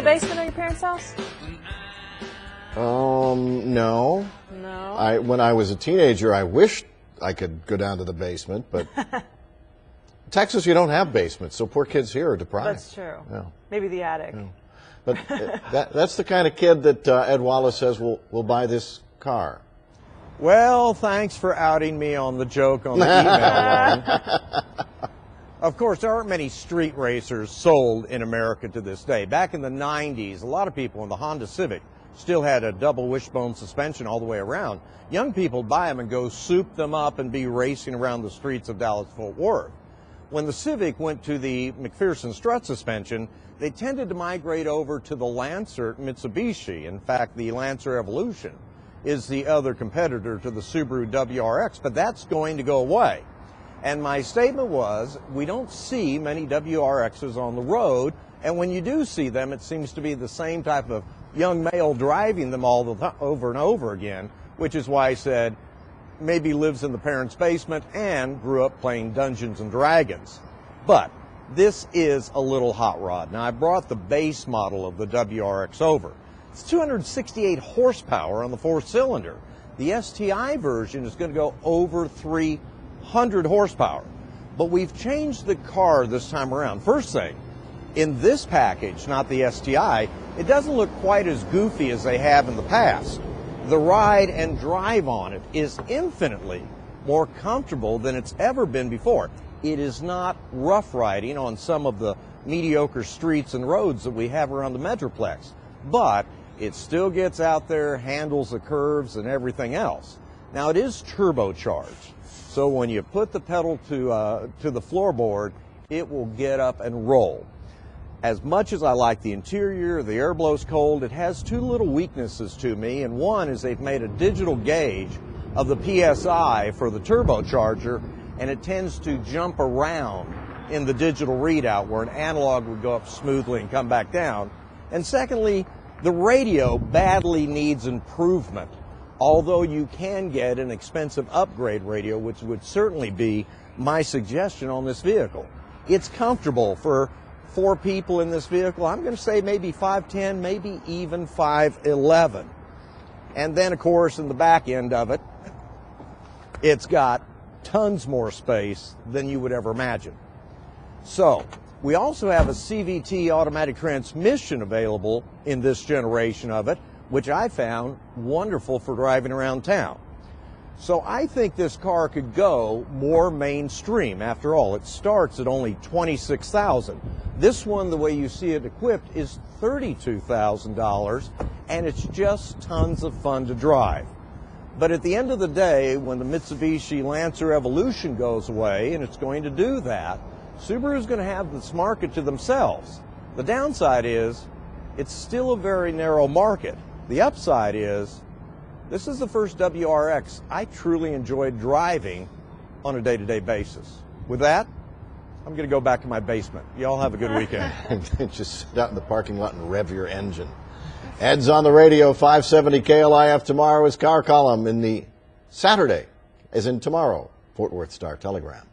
basement of your parents' house? No. No. When I was a teenager, I wished I could go down to the basement, but Texas, you don't have basements, so poor kids here are deprived. That's true. Yeah. Maybe the attic. Yeah. But that's the kind of kid that Ed Wallace says will buy this car. Well, thanks for outing me on the joke on the email line. Of course, there aren't many street racers sold in America to this day. Back in the 90s, a lot of people in the Honda Civic still had a double wishbone suspension all the way around. Young people buy them and go soup them up and be racing around the streets of Dallas-Fort Worth. When the Civic went to the McPherson strut suspension, they tended to migrate over to the Lancer Mitsubishi. In fact, the Lancer Evolution is the other competitor to the Subaru WRX, but that's going to go away. And my statement was, we don't see many WRXs on the road, and when you do see them, it seems to be the same type of young male driving them over and over again, which is why I said maybe lives in the parents' basement and grew up playing Dungeons and Dragons. But this is a little hot rod. Now, I brought the base model of the WRX over. It's 268 horsepower on the four-cylinder. The STI version is going to go over 300 horsepower. But we've changed the car this time around. First thing, in this package, not the STI, it doesn't look quite as goofy as they have in the past. The ride and drive on it is infinitely more comfortable than it's ever been before. It is not rough riding on some of the mediocre streets and roads that we have around the Metroplex, but it still gets out there, handles the curves and everything else. Now, it is turbocharged, so when you put the pedal to the floorboard, it will get up and roll. As much as I like the interior, the air blows cold, it has two little weaknesses to me, and one is they've made a digital gauge of the PSI for the turbocharger, and it tends to jump around in the digital readout where an analog would go up smoothly and come back down. And secondly, the radio badly needs improvement, although you can get an expensive upgrade radio, which would certainly be my suggestion on this vehicle. It's comfortable for 4 people in this vehicle. I'm going to say maybe 5'10", maybe even 5'11". And then, of course, in the back end of it, it's got tons more space than you would ever imagine. So, we also have a CVT automatic transmission available in this generation of it, which I found wonderful for driving around town. So I think this car could go more mainstream. After all, it starts at only $26,000. This one, the way you see it equipped, is $32,000, and it's just tons of fun to drive. But at the end of the day, when the Mitsubishi Lancer Evolution goes away, and it's going to do that, Subaru's going to have this market to themselves. The downside is, it's still a very narrow market. The upside is, this is the first WRX I truly enjoyed driving on a day-to-day basis. With that, I'm going to go back to my basement. Y'all have a good weekend. Just sit out in the parking lot and rev your engine. Ed's on the radio, 570 KLIF. Tomorrow is Car Column in the Saturday, as in tomorrow, Fort Worth Star-Telegram.